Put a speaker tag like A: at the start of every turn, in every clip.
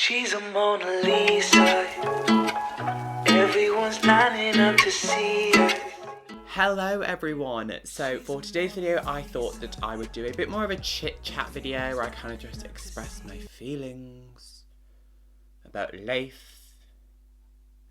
A: She's a Mona Lisa. Everyone's lining up to see her.
B: Hello everyone, so for today's video I thought that I would do a bit more of a chit chat video where I kind of just express my feelings about life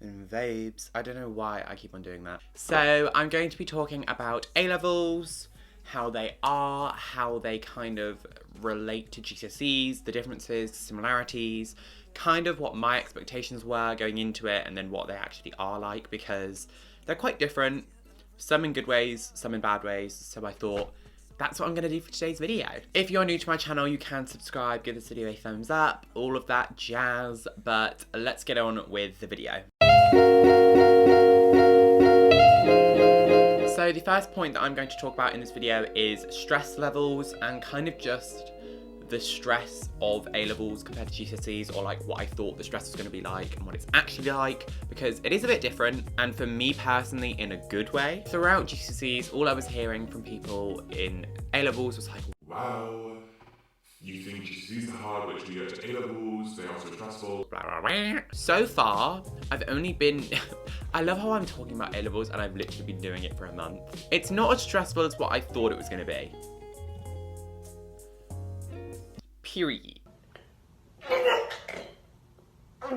B: and vibes. I don't know why I keep on doing that. So I'm going to be talking about A-levels, how they are, how they kind of relate to GCSEs, the differences, similarities, kind of what my expectations were going into it and then what they actually are like, because they're quite different. Some in good ways, some in bad ways, so I thought that's what I'm going to do for today's video. If you're new to my channel, you can subscribe, give this video a thumbs up, all of that jazz, but let's get on with the video. So the first point that I'm going to talk about in this video is stress levels and kind of just the stress of A-levels compared to GCSEs, or like what I thought the stress was going to be like and what it's actually like, because it is a bit different, and for me personally in a good way. Throughout GCSEs, all I was hearing from people in A-levels was like,
C: wow, you think GCSEs are hard, but you get to A-levels, they are so stressful.
B: blah, blah, blah. So far, I've only been, I love how I'm talking about A-levels and I've literally been doing it for a month. It's not as stressful as what I thought it was going to be. Period. I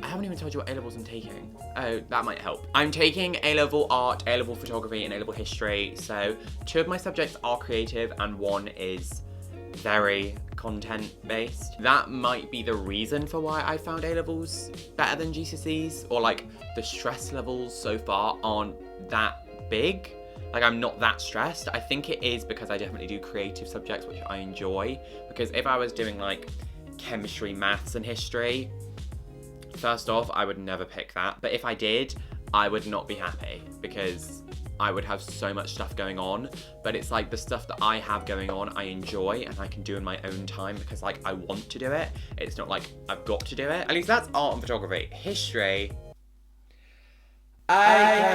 B: haven't even told you what A-levels I'm taking. Oh, that might help. I'm taking A-level art, A-level photography, and A-level history. So 2 of my subjects are creative and 1 is very content-based. That might be the reason for why I found A-levels better than GCSEs, or like the stress levels so far aren't that big. Like, I'm not that stressed. I think it is because I definitely do creative subjects, which I enjoy. Because if I was doing like chemistry, maths, and history, first off, I would never pick that. But if I did, I would not be happy because I would have so much stuff going on. But it's like the stuff that I have going on, I enjoy and I can do in my own time because like I want to do it. It's not like I've got to do it. At least that's art and photography. History, I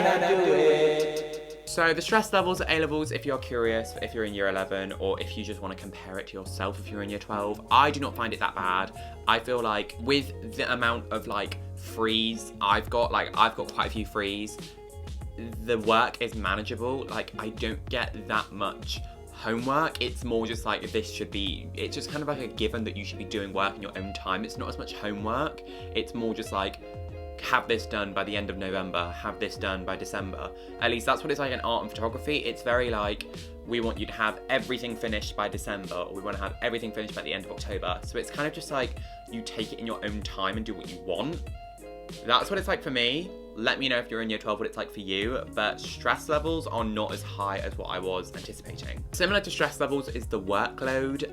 B: cannot do it. So the stress levels at A-levels, if you're curious, if you're in year 11, or if you just want to compare it to yourself if you're in year 12, I do not find it that bad. I feel like with the amount of like frees I've got quite a few frees, the work is manageable. Like, I don't get that much homework. It's more just like it's just kind of like a given that you should be doing work in your own time. It's not as much homework. It's more just like, have this done by the end of November, have this done by December. At least that's what it's like in art and photography. It's very like, we want you to have everything finished by December, or we want to have everything finished by the end of October. So it's kind of just like, you take it in your own time and do what you want. That's what it's like for me. Let me know if you're in year 12 what it's like for you, but stress levels are not as high as what I was anticipating. Similar to stress levels is the workload.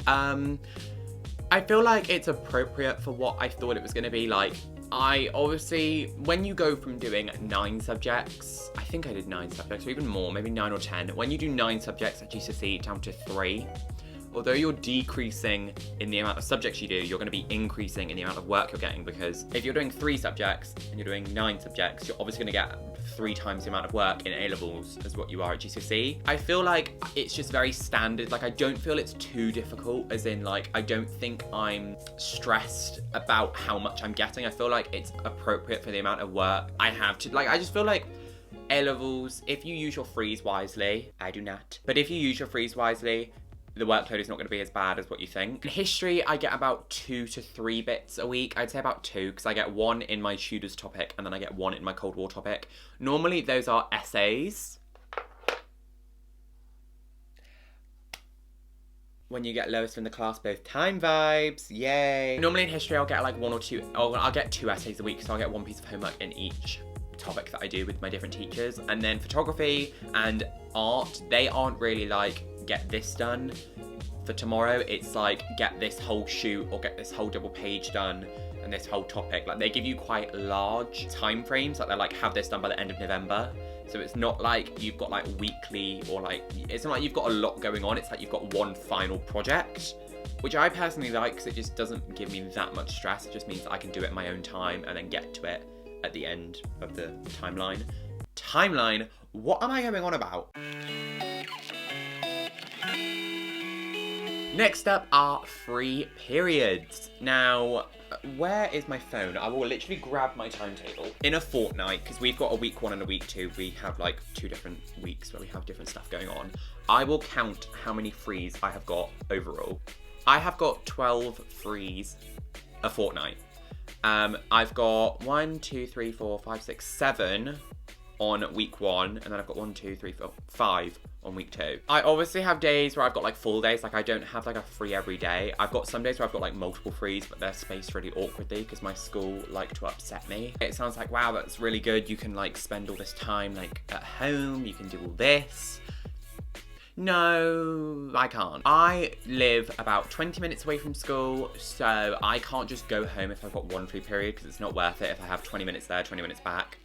B: I feel like it's appropriate for what I thought it was going to be like. I obviously, when you go from doing 9 subjects, I think I did 9 subjects, or even more, maybe 9 or 10. When you do 9 subjects at GCSE down to 3, although you're decreasing in the amount of subjects you do, you're going to be increasing in the amount of work you're getting, because if you're doing 3 subjects and you're doing 9 subjects, you're obviously going to get 3 times the amount of work in A-levels as what you are at GCSE. I feel like it's just very standard. Like, I don't feel it's too difficult, as in like, I don't think I'm stressed about how much I'm getting. I feel like it's appropriate for the amount of work I have to, like, I just feel like A-levels, if you use your frees wisely, I do not, but if you use your frees wisely, the workload is not going to be as bad as what you think. In history, I get about 2 to 3 bits a week. I'd say about 2, because I get 1 in my Tudors topic, and then I get 1 in my Cold War topic. Normally, those are essays. When you get lowest in the class, both time vibes, yay. Normally in history, I'll get like 1 or 2, or I'll get 2 essays a week, so I'll get 1 piece of homework in each topic that I do with my different teachers. And then photography and art, they aren't really like, get this done for tomorrow. It's like, get this whole shoot or get this whole double page done and this whole topic. Like, they give you quite large time frames. Like, they're like, have this done by the end of November. So it's not like you've got like weekly, or like, it's not like you've got a lot going on. It's like you've got 1 final project, which I personally like because it just doesn't give me that much stress. It just means that I can do it in my own time and then get to it at the end of the timeline. Timeline? What am I going on about? Next up are free periods. Now, where is my phone? I will literally grab my timetable. In a fortnight, because we've got a week 1 and a week 2, we have like 2 different weeks where we have different stuff going on. I will count how many frees I have got overall. I have got 12 frees a fortnight. I've got 1, 2, 3, 4, 5, 6, 7 on week 1, and then I've got 1, 2, 3, 4, 5 on week 2. I obviously have days where I've got like full days, like I don't have like a free every day. I've got some days where I've got like multiple frees, but they're spaced really awkwardly because my school like to upset me. It sounds like, wow, that's really good. You can like spend all this time like at home, you can do all this. No, I can't. I live about 20 minutes away from school, so I can't just go home if I've got 1 free period because it's not worth it if I have 20 minutes there, 20 minutes back.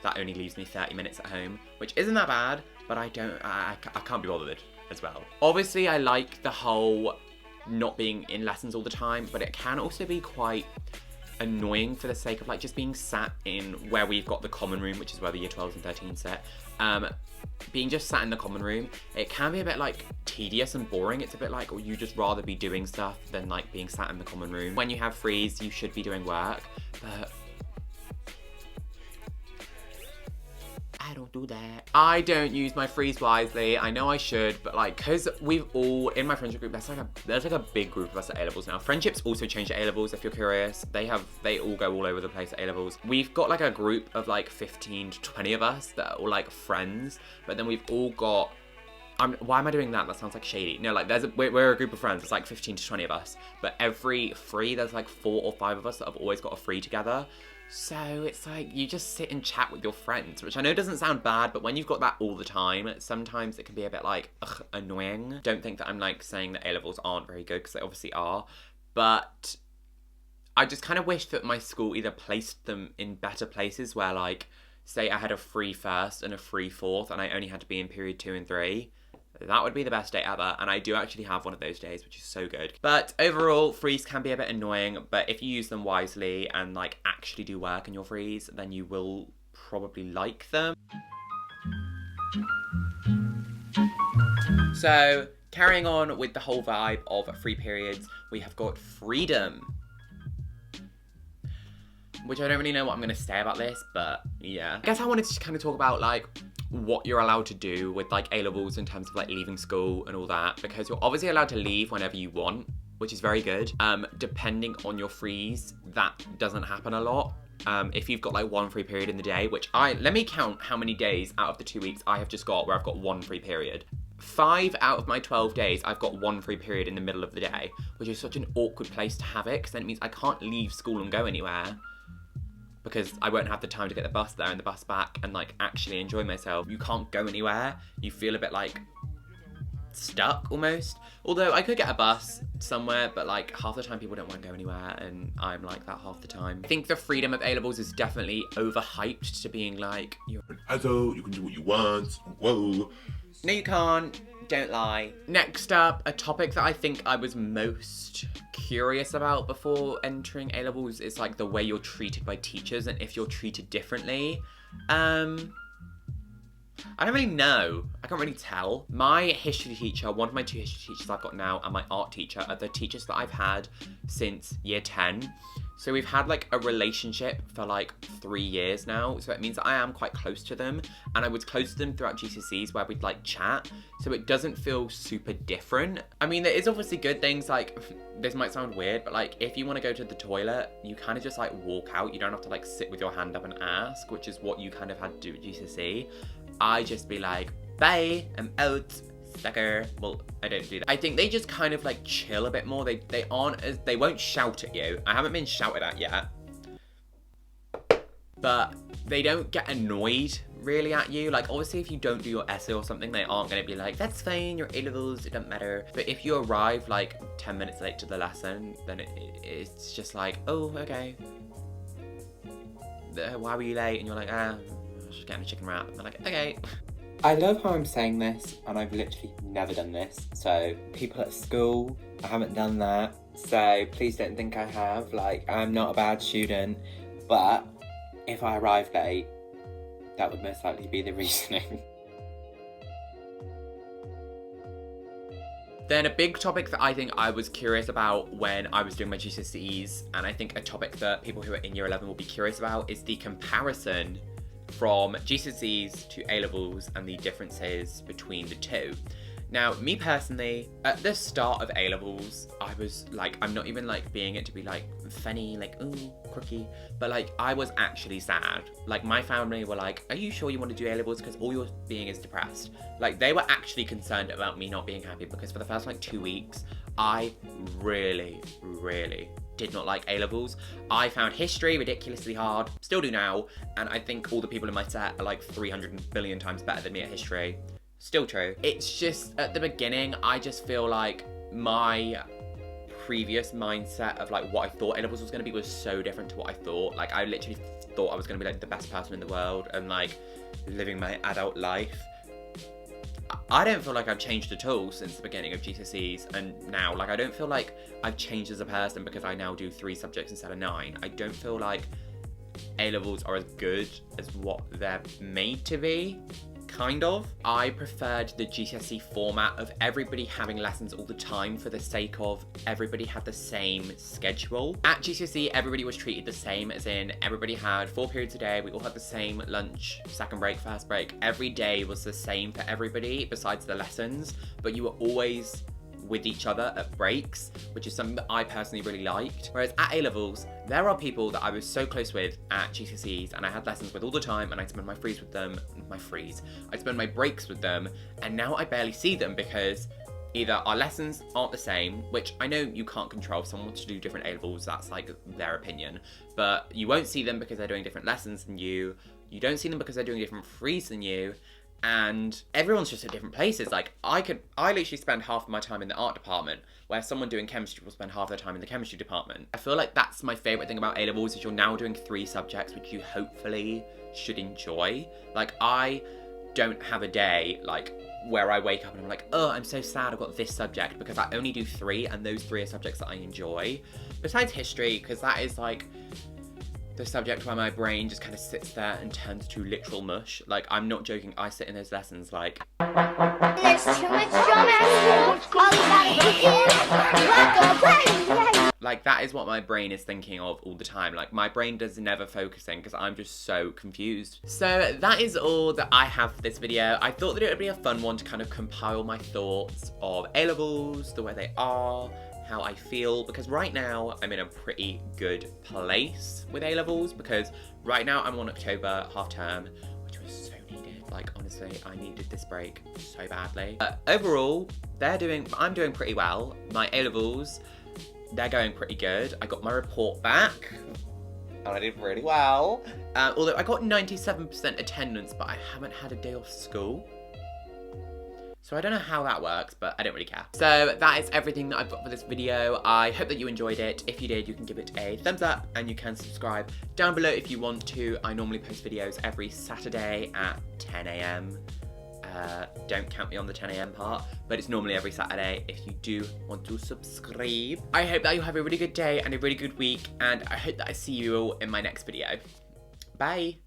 B: That only leaves me 30 minutes at home, which isn't that bad, but I can't be bothered as well. Obviously, I like the whole not being in lessons all the time, but it can also be quite annoying for the sake of like just being sat in where we've got the common room, which is where the year 12s and 13s sit. Being just sat in the common room, it can be a bit like tedious and boring. It's a bit like, you just rather be doing stuff than like being sat in the common room. When you have frees, you should be doing work, but I don't do that. I don't use my frees wisely. I know I should, but like, cause we've all, in my friendship group, there's like a big group of us at A-levels now. Friendships also change at A-levels if you're curious. They all go all over the place at A-levels. We've got like a group of like 15 to 20 of us that are all like friends, but then we've all got, why am I doing that? That sounds like shady. No, like we're a group of friends. It's like 15 to 20 of us, but every free, there's like 4 or 5 of us that have always got a free together. So it's like, you just sit and chat with your friends, which I know doesn't sound bad, but when you've got that all the time, sometimes it can be a bit like, annoying. Don't think that I'm like saying that A-levels aren't very good, because they obviously are, but I just kind of wish that my school either placed them in better places where like, say I had a free first and a free fourth, and I only had to be in period 2 and 3. That would be the best day ever, and I do actually have one of those days, which is so good. But overall, frees can be a bit annoying, but if you use them wisely and like actually do work in your frees, then you will probably like them. So, carrying on with the whole vibe of free periods, we have got freedom. Which I don't really know what I'm going to say about this, but yeah. I guess I wanted to kind of talk about like what you're allowed to do with like A-levels in terms of like leaving school and all that, because you're obviously allowed to leave whenever you want, which is very good. Depending on your frees, that doesn't happen a lot. If you've got like 1 free period in the day, which let me count how many days out of the 2 weeks I have just got where I've got 1 free period. 5 out of my 12 days, I've got 1 free period in the middle of the day, which is such an awkward place to have it, because then it means I can't leave school and go anywhere, because I won't have the time to get the bus there and the bus back and like actually enjoy myself. You can't go anywhere. You feel a bit like stuck almost. Although I could get a bus somewhere, but like half the time people don't want to go anywhere, and I'm like that half the time. I think the freedom of A-levels is definitely overhyped to being like, you're an
C: adult, you can do what you want, whoa.
B: No, you can't. Don't lie. Next up, a topic that I think I was most curious about before entering A-levels is like the way you're treated by teachers and if you're treated differently. I don't really know. I can't really tell. My history teacher, one of my 2 history teachers I've got now, and my art teacher are the teachers that I've had since year 10. So we've had like a relationship for like 3 years now. So it means that I am quite close to them, and I was close to them throughout GCSEs where we'd like chat. So it doesn't feel super different. I mean, there is obviously good things, like, this might sound weird, but like if you want to go to the toilet, you kind of just like walk out. You don't have to like sit with your hand up and ask, which is what you kind of had to do at GCSE. I just be like, bye, I'm out, sucker. Well, I don't do that. I think they just kind of like chill a bit more. They won't shout at you. I haven't been shouted at yet. But they don't get annoyed really at you. Like obviously if you don't do your essay or something, they aren't gonna be like, that's fine, you're A-levels, it doesn't matter. But if you arrive like 10 minutes late to the lesson, then it's just like, oh, okay. Why were you late? And you're like, I was just getting a chicken wrap. And they're like, okay. I love how I'm saying this, and I've literally never done this. So people at school, I haven't done that. So please don't think I have. Like, I'm not a bad student, but if I arrive late, that would most likely be the reasoning. Then a big topic that I think I was curious about when I was doing my GCSEs, and I think a topic that people who are in year 11 will be curious about, is the comparison from GCSEs to A-levels and the differences between the two. Now, me personally, at the start of A-levels, I was like, I'm not even like being it to be like funny, like, ooh, crooky, but like, I was actually sad. Like, my family were like, are you sure you want to do A-levels? Because all you're being is depressed. Like, they were actually concerned about me not being happy, because for the first like 2 weeks, I really did not like A-levels. I found history ridiculously hard, still do now, and I think all the people in my set are like 300 billion times better than me at history. Still true. It's just, at the beginning, I just feel like my previous mindset of like what I thought A-levels was going to be was so different to what I thought. Like, I literally thought I was going to be like the best person in the world and like living my adult life. I don't feel like I've changed at all since the beginning of GCSEs and now. Like, I don't feel like I've changed as a person because I now do 3 subjects instead of 9. I don't feel like A-levels are as good as what they're made to be. Kind of. I preferred the GCSE format of everybody having lessons all the time for the sake of everybody had the same schedule. At GCSE, everybody was treated the same, as in everybody had 4 periods a day, we all had the same lunch, second break, first break. Every day was the same for everybody besides the lessons, but you were always with each other at breaks, which is something that I personally really liked. Whereas at A-levels, there are people that I was so close with at GCSEs and I had lessons with all the time, and I'd spend my frees with them, I'd spend my breaks with them, and now I barely see them because either our lessons aren't the same, which I know you can't control. If someone wants to do different A-levels, that's like their opinion, but you won't see them because they're doing different lessons than you don't see them because they're doing different frees than you, and everyone's just at different places. Like, I literally spend half of my time in the art department, where someone doing chemistry will spend half their time in the chemistry department. I feel like that's my favourite thing about A-levels, is you're now doing 3 subjects, which you hopefully should enjoy. Like, I don't have a day, like, where I wake up and I'm like, oh, I'm so sad I've got this subject, because I only do 3, and those 3 are subjects that I enjoy. Besides history, because that is, like, the subject where my brain just kind of sits there and turns to literal mush. Like, I'm not joking, I sit in those lessons like,
D: There's too much drama. All you gotta do is rock away.
B: like, that is what my brain is thinking of all the time. Like, my brain does never focusing because I'm just so confused. So that is all that I have for this video. I thought that it would be a fun one to kind of compile my thoughts of A-levels, the way they are, how I feel, because right now I'm in a pretty good place with A-levels, because right now I'm on October half term, which was so needed. Like, honestly, I needed this break so badly. Overall, I'm doing pretty well. My A-levels, they're going pretty good. I got my report back, and I did really well. Although I got 97% attendance, but I haven't had a day off school. So I don't know how that works, but I don't really care. So that is everything that I've got for this video. I hope that you enjoyed it. If you did, you can give it a thumbs up, and you can subscribe down below if you want to. I normally post videos every Saturday at 10 AM. Don't count me on the 10 AM part, but it's normally every Saturday if you do want to subscribe. I hope that you have a really good day and a really good week, and I hope that I see you all in my next video. Bye.